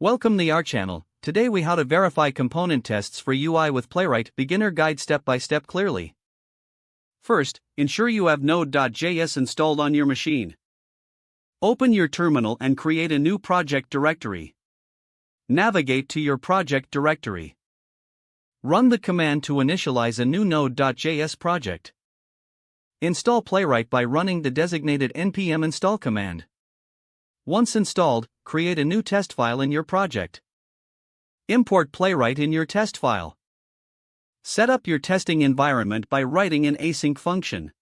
Welcome to our channel. Today we how to verify component tests for UI with Playwright beginner guide step by step clearly. First, ensure you have Node.js installed on your machine. Open your terminal and create a new project directory. Navigate to your project directory. Run the command to initialize a new Node.js project. Install Playwright by running the designated npm install command. Once installed, create a new test file in your project. Import Playwright in your test file. Set up your testing environment by writing an async function.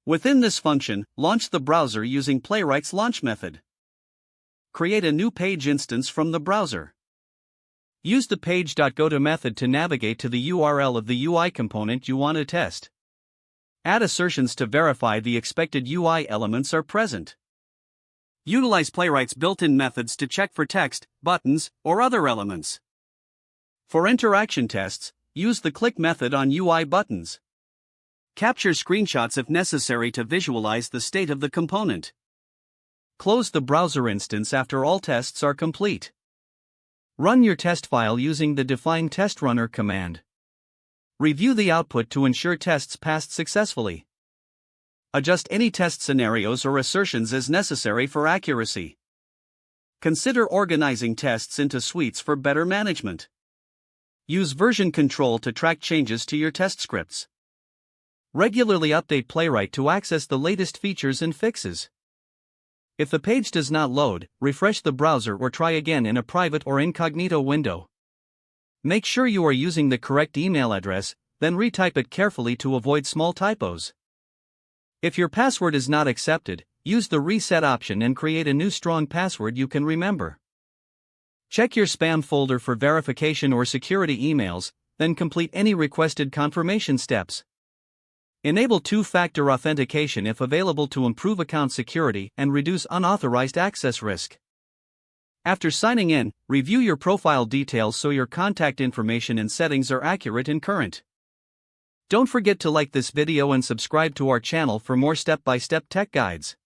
Within this function, launch the browser using Playwright's launch method. Create a new page instance from the browser. Use the page.goto method to navigate to the URL of the UI component you want to test. Add assertions to verify the expected UI elements are present. Utilize Playwright's built-in methods to check for text, buttons, or other elements. For interaction tests, use the click method on UI buttons. Capture screenshots if necessary to visualize the state of the component. Close the browser instance after all tests are complete. Run your test file using the define test runner command. Review the output to ensure tests passed successfully. Adjust any test scenarios or assertions as necessary for accuracy. Consider organizing tests into suites for better management. Use version control to track changes to your test scripts. Regularly update Playwright to access the latest features and fixes. If the page does not load, refresh the browser or try again in a private or incognito window. Make sure you are using the correct email address, then retype it carefully to avoid small typos. If your password is not accepted, use the reset option and create a new strong password you can remember. Check your spam folder for verification or security emails, then complete any requested confirmation steps. Enable two-factor authentication if available to improve account security and reduce unauthorized access risk. After signing in, review your profile details so your contact information and settings are accurate and current. Don't forget to like this video and subscribe to our channel for more step-by-step tech guides.